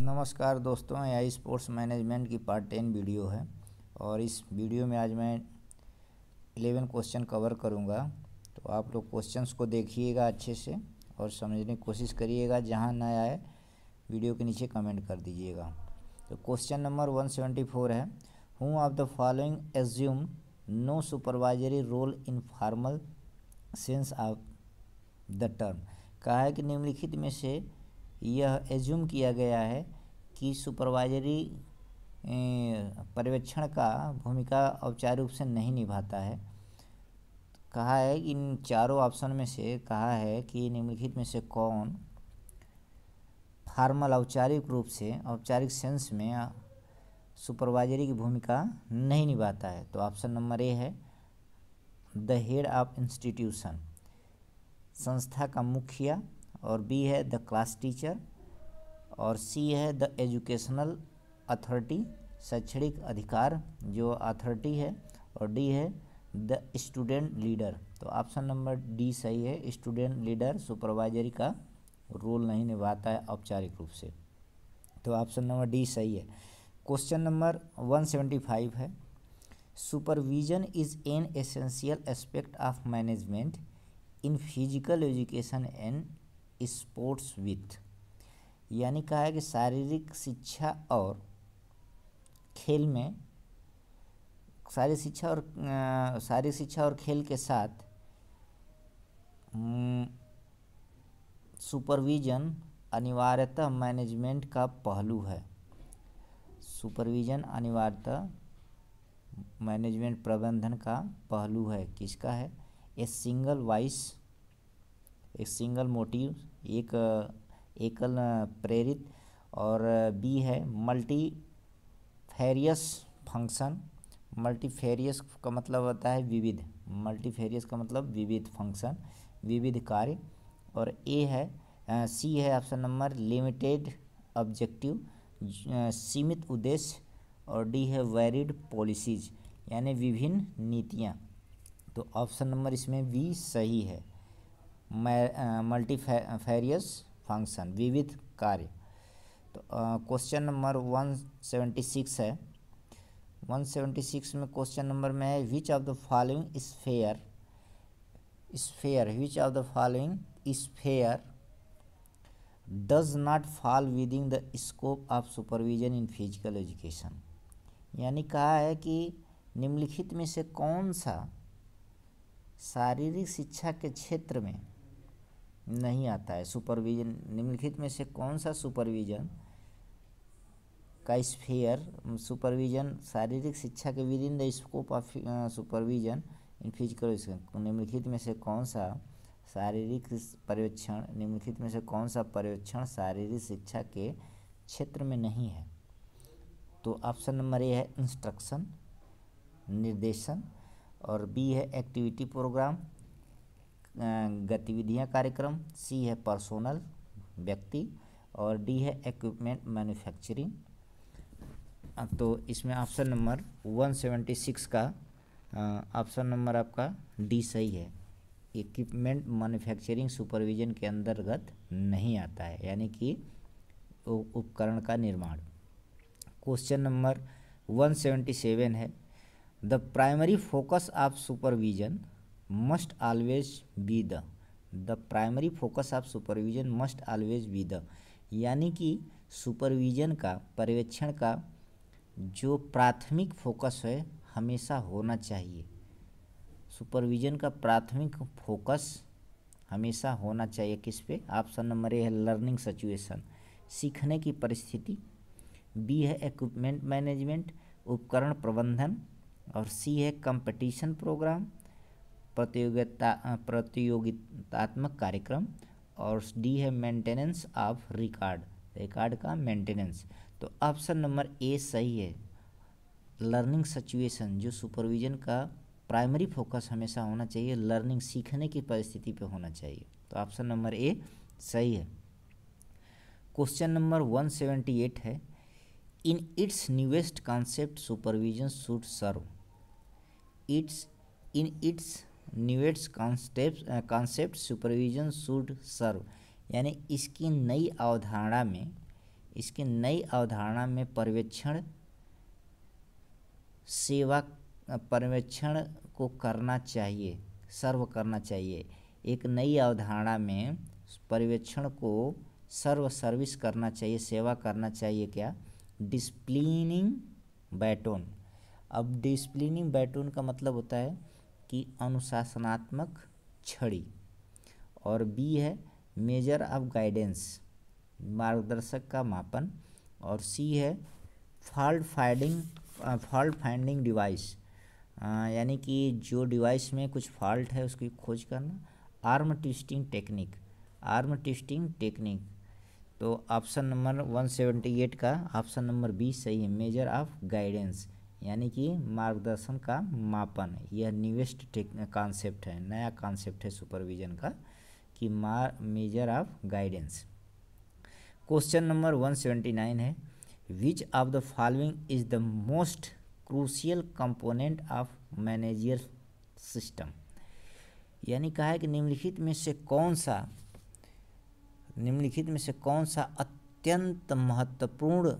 नमस्कार दोस्तों, यह स्पोर्ट्स मैनेजमेंट की पार्ट 10 वीडियो है और इस वीडियो में आज मैं 11 क्वेश्चन कवर करूंगा। तो आप लोग क्वेश्चंस को देखिएगा अच्छे से और समझने की कोशिश करिएगा। जहां ना आए वीडियो के नीचे कमेंट कर दीजिएगा। तो क्वेश्चन नंबर 174 है, who of the following assume no supervisory role in formal sense of the term. कहा है कि निम्नलिखित में से यह एज्यूम किया गया है कि सुपरवाइजरी पर्यवेक्षण का भूमिका औपचारिक रूप से नहीं निभाता है। कहा है कि इन चारों ऑप्शन में से कहा है कि निम्नलिखित में से कौन फॉर्मल औपचारिक सेंस में सुपरवाइजरी की भूमिका नहीं निभाता है। तो ऑप्शन नंबर ए है द हेड ऑफ इंस्टीट्यूशन, संस्था का मुखिया, और बी है द क्लास टीचर, और सी है द एजुकेशनल अथॉरिटी, शैक्षणिक अधिकार जो अथॉरिटी है, और डी है द स्टूडेंट लीडर। तो ऑप्शन नंबर डी सही है, स्टूडेंट लीडर सुपरवाइजरी का रोल नहीं निभाता है औपचारिक रूप से। तो ऑप्शन नंबर डी सही है। क्वेश्चन नंबर 175 है, supervision is an essential aspect of management in physical education and sports with. यानी कहा है कि शारीरिक शिक्षा और खेल के साथ सुपरविजन अनिवार्यतः मैनेजमेंट का पहलू है। सुपरविजन अनिवार्यतः मैनेजमेंट प्रबंधन का पहलू है। किसका है? एक सिंगल मोटिव, एक एकल प्रेरित, और बी है मल्टीफेरियस फंक्शन। मल्टीफेरियस का मतलब होता है विविध, मल्टीफेरियस का मतलब विविध फंक्शन, विविध कार्य, और ए है सी है ऑप्शन नंबर लिमिटेड ऑब्जेक्टिव, सीमित उद्देश्य, और डी है वैरिड पॉलिसीज यानी विभिन्न नीतियाँ। तो ऑप्शन नंबर इसमें बी सही है, मल्टीफेरियस फंक्शन, विविध कार्य। तो क्वेश्चन नंबर 176 है। 176 में क्वेश्चन नंबर में है, which of the following sphere does not fall within the scope of supervision in physical education. यानी कहा है कि निम्नलिखित में से कौन सा शारीरिक शिक्षा के क्षेत्र में नहीं आता है। सुपरविजन, निम्नलिखित में से कौन सा सुपरविजन का सुपरविजन शारीरिक शिक्षा के within the scope of supervision in physical education. निम्नलिखित में से कौन सा पर्यवेक्षण शारीरिक शिक्षा के क्षेत्र में नहीं है। तो ऑप्शन नंबर ए है इंस्ट्रक्शन, निर्देशन, और बी है एक्टिविटी प्रोग्राम, गतिविधियां कार्यक्रम, सी है पर्सोनल व्यक्ति, और डी है इक्विपमेंट मैन्युफैक्चरिंग। तो इसमें ऑप्शन नंबर 176 का ऑप्शन नंबर आपका डी सही है, इक्विपमेंट मैन्युफैक्चरिंग सुपरविजन के अंतर्गत नहीं आता है, यानी कि उपकरण का निर्माण। क्वेश्चन नंबर 177 है, the primary focus of supervision must always be the, यानी कि सुपरविजन का, पर्यवेक्षण का जो प्राथमिक फोकस है हमेशा होना चाहिए। सुपरविजन का प्राथमिक फोकस हमेशा होना चाहिए किस पे? ऑप्शन नंबर ए है लर्निंग सिचुएशन, सीखने की परिस्थिति, बी है इक्विपमेंट मैनेजमेंट, उपकरण प्रबंधन, और सी है कंपटीशन प्रोग्राम, प्रतियोगितात्मक कार्यक्रम, और डी है मेंटेनेंस ऑफ रिकॉर्ड का मेंटेनेंस। तो ऑप्शन नंबर ए सही है, लर्निंग सिचुएशन जो सुपरविजन का प्राइमरी फोकस हमेशा होना चाहिए, लर्निंग सीखने की परिस्थिति पे होना चाहिए। तो ऑप्शन नंबर ए सही है। क्वेश्चन नंबर 178 है, in its newest concept supervision should serve. Newest concept supervision should serve, यानी इसकी नई अवधारणा में इसकी नई अवधारणा में पर्यवेक्षण को करना चाहिए, सर्व करना चाहिए। एक नई अवधारणा में पर्यवेक्षण को सर्विस करना चाहिए, सेवा करना चाहिए। क्या? डिसिप्लिनिंग बैटोन। अब डिसिप्लिनिंग बैटोन का मतलब होता है कि अनुशासनात्मक छड़ी। और बी है मेजर ऑफ गाइडेंस, मार्गदर्शक का मापन। और सी है फॉल्ट फाइंडिंग डिवाइस, यानी कि जो डिवाइस में कुछ फॉल्ट है उसकी खोज करना। Arm twisting technique. तो ऑप्शन नंबर 178 का ऑप्शन नंबर बी सही है, मेजर ऑफ गाइडेंस, यानी कि मार्गदर्शन का मापन। यह न्यूएस्ट कॉन्सेप्ट है, नया कॉन्सेप्ट है सुपरविजन का कि measure of guidance. Question number 179 है, which of the following is the most crucial component of manager system. यानी कहा है कि निम्नलिखित में से कौन सा अत्यंत महत्वपूर्ण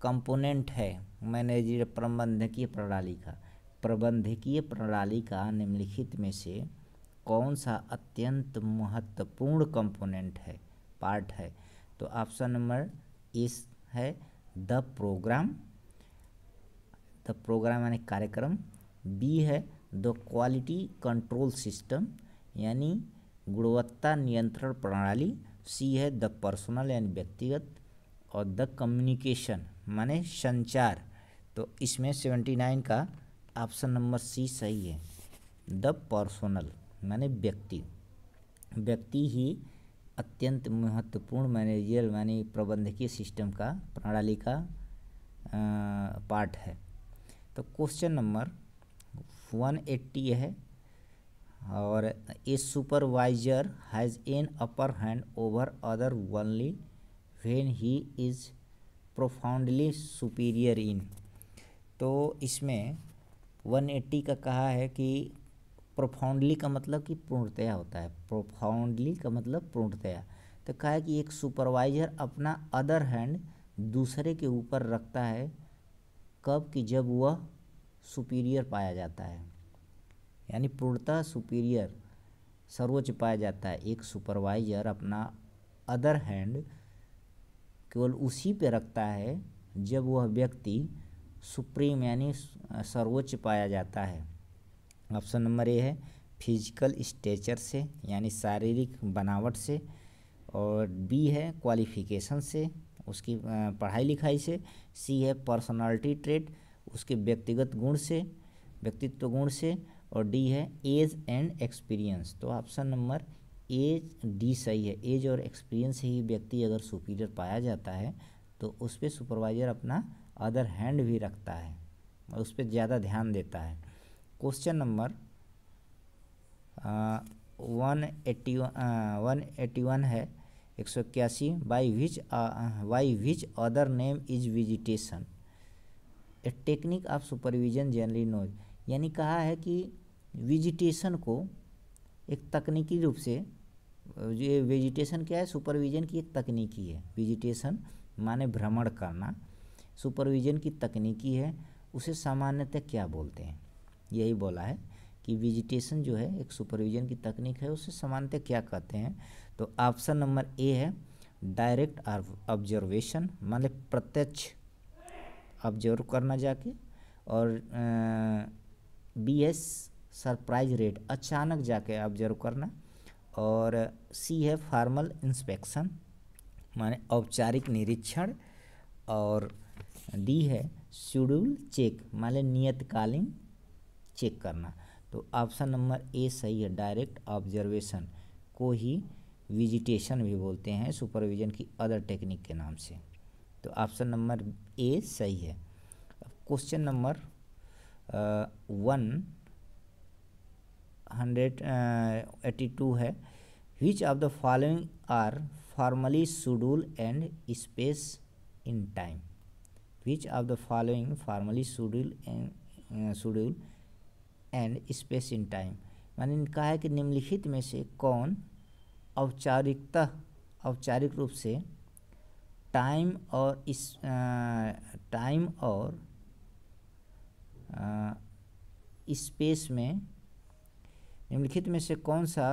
कंपोनेंट है मैनेजर प्रबंधकीय प्रणाली का निम्नलिखित में से कौन सा अत्यंत महत्वपूर्ण कंपोनेंट है, पार्ट है। तो ऑप्शन नंबर ए है द प्रोग्राम यानी कार्यक्रम। बी है द क्वालिटी कंट्रोल सिस्टम, यानी गुणवत्ता नियंत्रण प्रणाली। सी है द पर्सनल यानी व्यक्तिगत। और द कम्युनिकेशन माने संचार। तो इसमें 79 का ऑप्शन नंबर सी सही है, द पर्सनल माने व्यक्ति ही अत्यंत महत्वपूर्ण मैनेजर माने प्रबंधकीय सिस्टम का प्रणाली का पार्ट है। तो क्वेश्चन नंबर 180 है, और a supervisor has an upper hand over other only when he is profoundly superior in. तो इसमें 180 का कहा है कि प्रोफाउंडली का मतलब कि पूर्णतया होता है, प्रोफाउंडली का मतलब पूर्णतया। तो कहा है कि एक सुपरवाइजर अपना अदर हैंड दूसरे के ऊपर रखता है, कब? कि जब वह सुपीरियर पाया जाता है, यानी पूर्णतः सुपीरियर सर्वोच्च पाया जाता है। एक सुपरवाइजर अपना अदर हैंड केवल उसी पे रखता है जब वह व्यक्ति सुप्रीम यानी सर्वोच्च पाया जाता है। ऑप्शन नंबर ए है फिजिकल स्टेचर से यानी शारीरिक बनावट से। और बी है क्वालिफिकेशन से, उसकी पढ़ाई लिखाई से। सी है पर्सनालिटी ट्रेट, उसके व्यक्तित्व गुण से। और डी है एज एंड एक्सपीरियंस। तो ऑप्शन नंबर डी सही है, एज और एक्सपीरियंस से ही व्यक्ति अगर सुपीरियर पाया जाता है तो उस पर सुपरवाइजर अपना अदर हैंड भी रखता है और उस पर ज़्यादा ध्यान देता है। क्वेश्चन नंबर 181 है, 181। By which other name is visitation a technique of supervision generally knows. यानी कहा है कि विजिटेशन को एक तकनीकी रूप से, ये वेजिटेशन क्या है? सुपरविजन की एक तकनीकी है। विजिटेशन माने भ्रमण करना, सुपरविजन की तकनीकी है। उसे सामान्यतः क्या बोलते हैं? यही बोला है कि विजिटेशन जो है एक सुपरविजन की तकनीक है, उसे सामान्यतः क्या कहते हैं? तो ऑप्शन नंबर ए है डायरेक्ट ऑब्जर्वेशन, माने प्रत्यक्ष ऑब्जर्व करना जाके। और बी है सरप्राइज रेट, अचानक जाके ऑब्जर्व करना। और सी है फॉर्मल इंस्पेक्शन, माने औपचारिक निरीक्षण। और डी है शेड्यूल चेक, माने नियतकालीन चेक करना। तो ऑप्शन नंबर ए सही है, डायरेक्ट ऑब्जर्वेशन को ही विजिटेशन भी बोलते हैं सुपरविजन की अदर टेक्निक के नाम से। तो ऑप्शन नंबर ए सही है। क्वेश्चन नंबर 182 है, which of the following are formally schedule and space in time. Which of the following formally schedule and space in time, माने कहा है कि निम्नलिखित में से कौन औपचारिक रूप से टाइम और स्पेस में निम्नलिखित में से कौन सा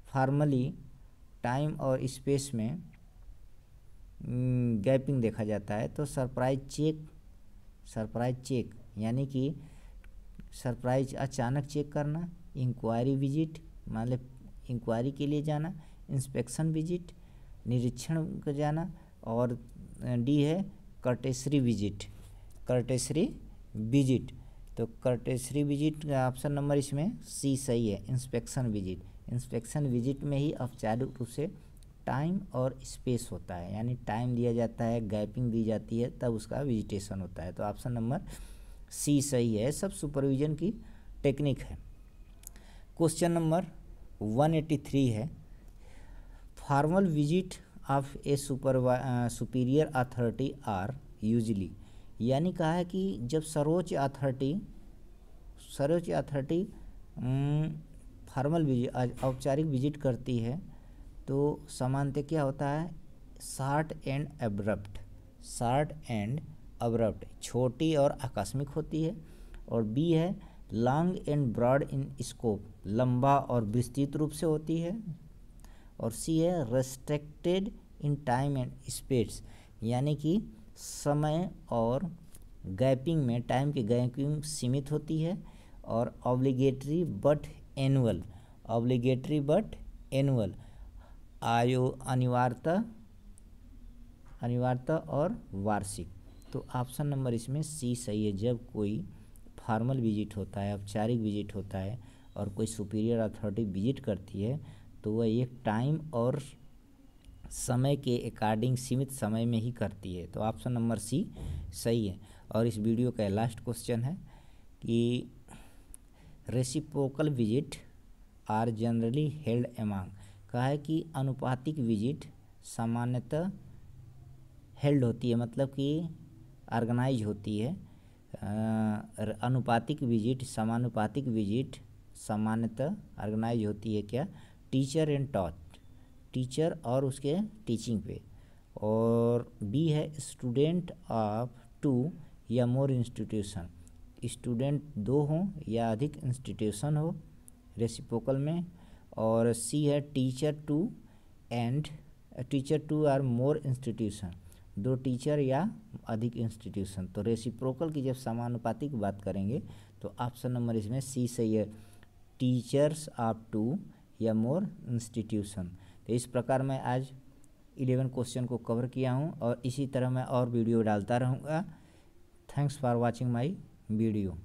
फॉर्मली टाइम और स्पेस में गैपिंग देखा जाता है? तो सरप्राइज चेक यानी कि सरप्राइज अचानक चेक करना, इंक्वायरी विजिट मान ले इंक्वायरी के लिए जाना, इंस्पेक्शन विजिट निरीक्षण को जाना, और डी है कर्टेसरी विजिट। तो कर्टेसरी विजिट का ऑप्शन नंबर इसमें सी सही है, इंस्पेक्शन विजिट में ही औपचारिक रूप से टाइम और स्पेस होता है, यानी टाइम दिया जाता है, गैपिंग दी जाती है, तब उसका विजिटेशन होता है। तो ऑप्शन नंबर सी सही है, सब सुपरविजन की टेक्निक है। क्वेश्चन नंबर 183 है, formal visit of a superior authority are usually, यानी कहा है कि जब सर्वोच्च अथॉरिटी फॉर्मल विजिट औपचारिक विजिट करती है तो सामान्यतः क्या होता है? शॉर्ट एंड अब्रप्ट छोटी और आकस्मिक होती है, और बी है long and broad in scope लंबा और विस्तृत रूप से होती है, और सी है restricted in time and space, यानी कि समय और गैपिंग में टाइम की गैपिंग सीमित होती है, और ऑब्लिगेटरी बट एनुअल अनिवार्यता और वार्षिक। तो ऑप्शन नंबर इसमें सी सही है, जब कोई फॉर्मल विजिट होता है, औपचारिक विजिट होता है, और कोई सुपीरियर अथॉरिटी विजिट करती है तो वह एक टाइम और समय के अकॉर्डिंग सीमित समय में ही करती है। तो ऑप्शन नंबर सी सही है। और इस वीडियो का लास्ट क्वेश्चन है कि reciprocal visit are generally held among, कहा है कि अनुपातिक विजिट सामान्यतः हेल्ड होती है, मतलब कि ऑर्गेनाइज होती है। समानुपातिक विजिट सामान्यतः ऑर्गेनाइज होती है क्या? टीचर और उसके टीचिंग पे। और बी है स्टूडेंट ऑफ 2 या मोर इंस्टीट्यूशन, स्टूडेंट 2 हों या अधिक इंस्टीट्यूशन हो रेसिप्रोकल में। और सी है teacher 2 are more institution, 2 teacher या अधिक इंस्टीट्यूशन। तो रेसिप्रोकल की जब समानुपातिक की बात करेंगे तो ऑप्शन नंबर इसमें सी सही है, टीचर्स ऑफ 2 या मोर इंस्टीट्यूशन। तो इस प्रकार मैं आज 11 क्वेश्चन को कवर किया हूँ, और इसी तरह मैं और वीडियो डालता रहूँगा। Thanks for watching my video.